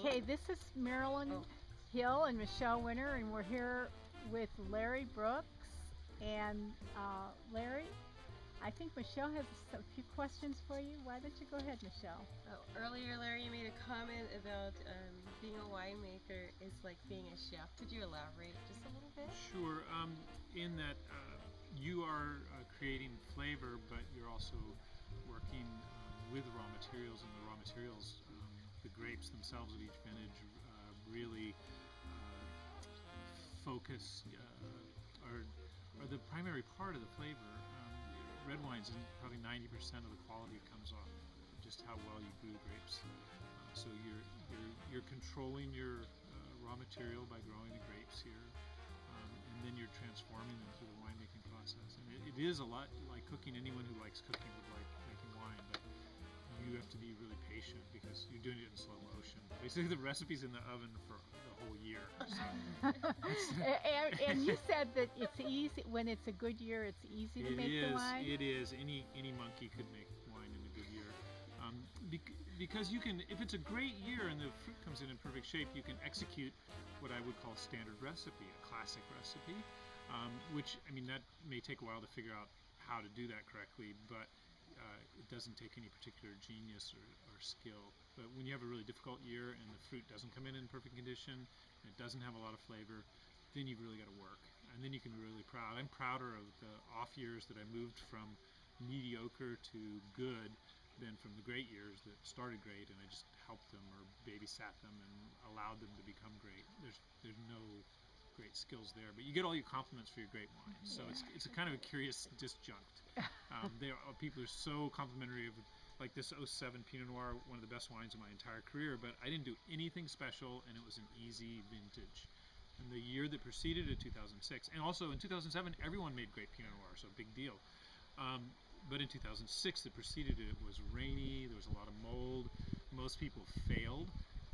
Okay, this is Maralyn Hill and Michelle Winter, and we're here with Larry Brooks. And Larry, I think Michelle has a few questions for you. Why don't you go ahead, Michelle? Earlier, Larry, you made a comment about being a winemaker is like being a chef. Could you elaborate just a little bit? Sure. In that you are creating flavor, but you're also working with raw materials, and the raw materials, the grapes themselves of each vintage, really focus are the primary part of the flavor. Red wines, and probably 90% of the quality comes off just how well you grew grapes. So you're controlling your raw material by growing the grapes here, and then you're transforming them through the winemaking process. And it is a lot like cooking. Anyone who likes cooking would like making wine, but you have to be really patient because you're doing it in slow motion. Basically, the recipe's in the oven for the whole year. So. and you said that it's easy when it's a good year. It's easy to make the wine. It is. Any monkey could make wine in a good year, because you can. If it's a great year and the fruit comes in perfect shape, you can execute what I would call a standard recipe, a classic recipe. Which, I mean, that may take a while to figure out how to do that correctly, but it doesn't take any particular genius or skill. But when you have a really difficult year and the fruit doesn't come in perfect condition, and it doesn't have a lot of flavor, then you've really got to work. And then you can be really proud. I'm prouder of the off years that I moved from mediocre to good than from the great years that started great and I just helped them or babysat them and allowed them to become great. There's no great skills there, but you get all your compliments for your great wine. So it's a kind of a curious disjunct. People are so complimentary of, like, this 07 Pinot Noir, one of the best wines of my entire career, but I didn't do anything special, and it was an easy vintage. And the year that preceded it, 2006, and also in 2007, everyone made great Pinot Noir, so big deal. But in 2006, that preceded it, it was rainy, there was a lot of mold, most people failed,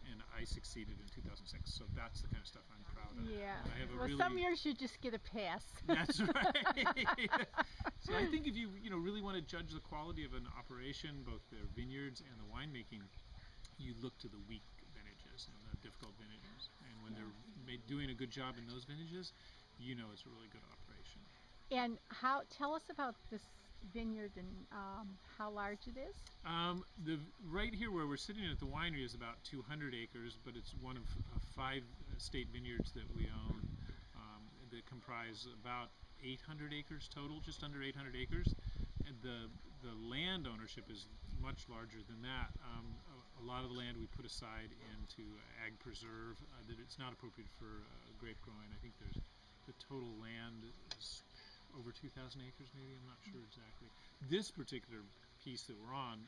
and I succeeded in 2006. So that's the kind of stuff I'm proud of. Yeah. I have Well, some years you just get a pass. That's right. So I think if you really want to judge the quality of an operation, both their vineyards and the winemaking, you look to the weak vintages and the difficult vintages. And when they're doing a good job in those vintages, it's a really good operation. And tell us about this vineyard and how large it is. Right here where we're sitting at the winery is about 200 acres, but it's one of 5 state vineyards that we own that comprise about 800 acres total, just under 800 acres. And the land ownership is much larger than that. A lot of the land we put aside into ag preserve, that it's not appropriate for grape growing. I think the total land is over 2,000 acres maybe, I'm not sure exactly. This particular piece that we're on,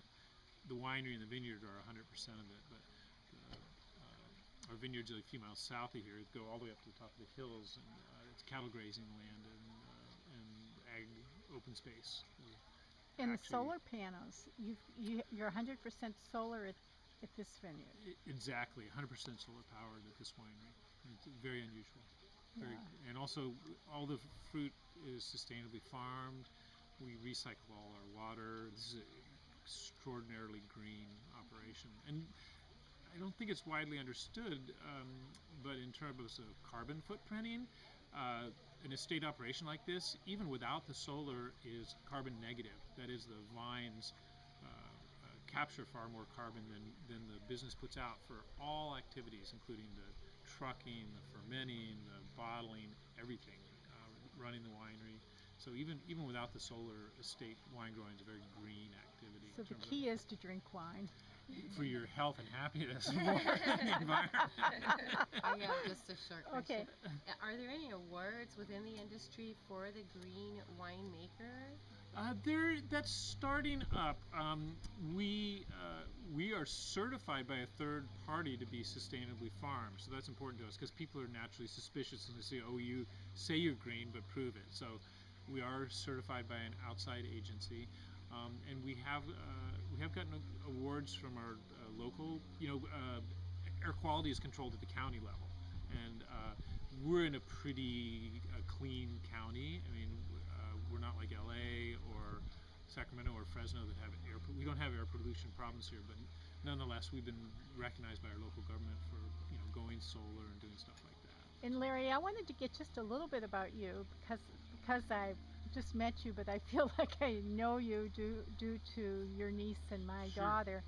the winery and the vineyard are 100% of it, but our vineyards are a few miles south of here, go all the way up to the top of the hills, and it's cattle grazing land and ag open space. And the solar panels, you're 100% solar at this vineyard. Exactly, 100% solar powered at this winery. It's very unusual. And also, all the fruit is sustainably farmed. We recycle all our water. This is an extraordinarily green operation. And I don't think it's widely understood, but in terms of carbon footprinting, an estate operation like this, even without the solar, is carbon negative. That is, the vines capture far more carbon than the business puts out for all activities, including the trucking, the fermenting, the bottling, everything, running the winery. So even without the solar estate, wine growing is a very green activity. So the key is to drink wine. For your health and happiness more than the environment. I have just a short question. Okay. Are there any awards within the industry for the green winemaker? That's starting up. We are certified by a third party to be sustainably farmed, so that's important to us because people are naturally suspicious and they say, "Oh, you say you're green, but prove it." So we are certified by an outside agency, and we have gotten awards from our local. Air quality is controlled at the county level, and we're in a pretty clean county. I mean, we're not like LA or Sacramento or Fresno that have we don't have air pollution problems here, but nonetheless, we've been recognized by our local government for going solar and doing stuff like that. And Larry, I wanted to get just a little bit about you because I just met you, but I feel like I know you due to your niece and my Sure. daughter.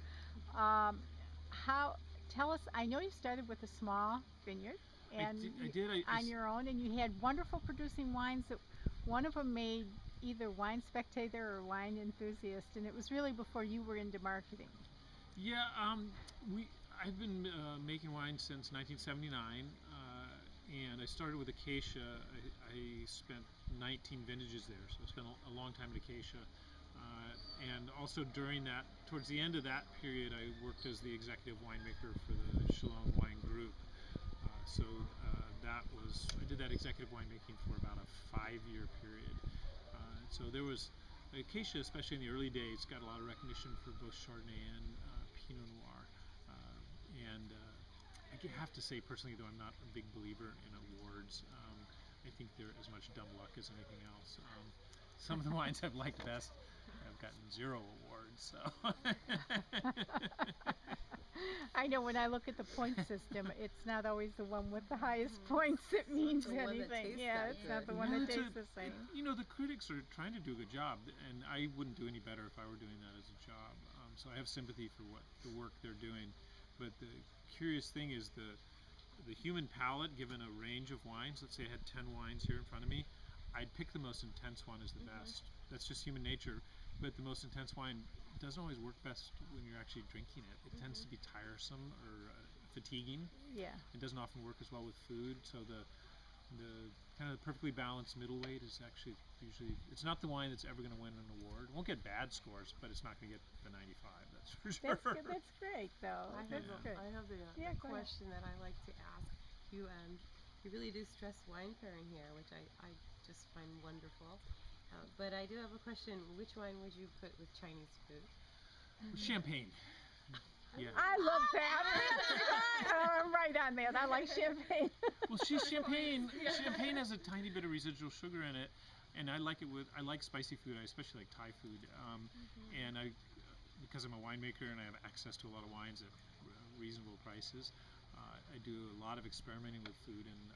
Tell us, I know you started with a small vineyard and I did. on your own, and you had wonderful producing wines that one of them made either Wine Spectator or Wine Enthusiast, and it was really before you were into marketing. Yeah, I've been making wine since 1979, and I started with Acacia. I spent 19 vintages there, so I spent a long time at Acacia. And also during that, towards the end of that period, I worked as the executive winemaker for the Chalon Wine Group. I did that executive winemaking for about a 5-year period. So there was, Acacia, especially in the early days, got a lot of recognition for both Chardonnay and Pinot Noir. I have to say personally, though, I'm not a big believer in awards. I think they're as much dumb luck as anything else. Some of the wines I've liked best have gotten 0 awards. So. I know when I look at the point system, it's not always the one with the highest points that means anything. Yeah, it's not the one that tastes the same. The critics are trying to do a good job, and I wouldn't do any better if I were doing that as a job. So I have sympathy for the work they're doing. But the curious thing is the human palate, given a range of wines. Let's say I had 10 wines here in front of me, I'd pick the most intense one as the best. That's just human nature. But the most intense wine doesn't always work best when you're actually drinking it. It tends to be tiresome or fatiguing. Yeah. It doesn't often work as well with food. So the kind of perfectly balanced middle weight is actually usually, it's not the wine that's ever going to win an award. It won't get bad scores, but it's not going to get the 95. That's for sure. That's good. That's great, though. I have the question that I like to ask you. You really do stress wine pairing here, which I just find wonderful. But I do have a question. Which wine would you put with Chinese food? Champagne. Yeah. I love that. I'm right on that. I like champagne. Well, champagne has a tiny bit of residual sugar in it, and I like spicy food. I especially like Thai food. And because I'm a winemaker and I have access to a lot of wines at reasonable prices, I do a lot of experimenting with food, and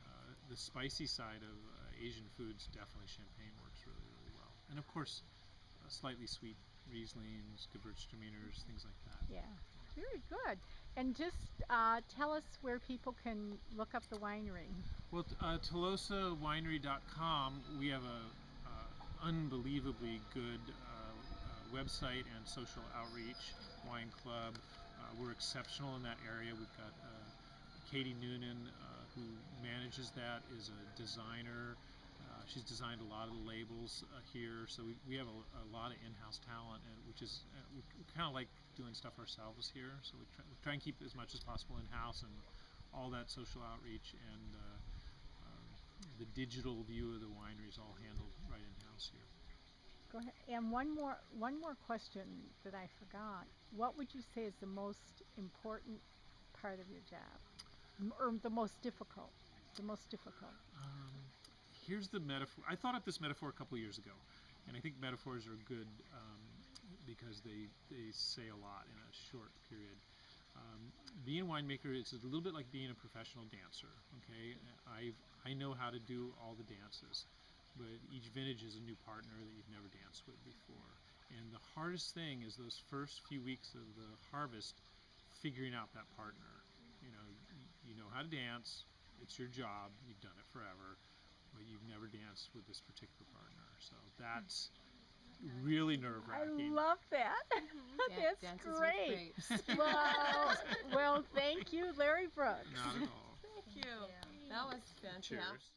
the spicy side of Asian foods, definitely champagne works really, really well. And of course, slightly sweet Rieslings, Gewürztraminers, things like that. Yeah, very good. And just tell us where people can look up the winery. Well, TolosaWinery.com, we have a unbelievably good website and social outreach, wine club. We're exceptional in that area. We've got Katie Noonan, who manages that, is a designer. She's designed a lot of the labels here, so we have a lot of in-house talent, and we kind of like doing stuff ourselves here. So we try and keep as much as possible in-house, and all that social outreach and the digital view of the winery is all handled right in-house here. Go ahead. And one more question that I forgot. What would you say is the most important part of your job, or the most difficult? Here's the metaphor. I thought up this metaphor a couple of years ago, and I think metaphors are good because they say a lot in a short period. Being a winemaker is a little bit like being a professional dancer. Okay, I know how to do all the dances, but each vintage is a new partner that you've never danced with before. And the hardest thing is those first few weeks of the harvest, figuring out that partner. You know how to dance. It's your job. You've done it forever, but you've never danced with this particular partner. So that's really nerve-wracking. I love that. That's great. Well, thank you, Larry Brooks. Not at all. Thank you. That was fantastic. Cheers.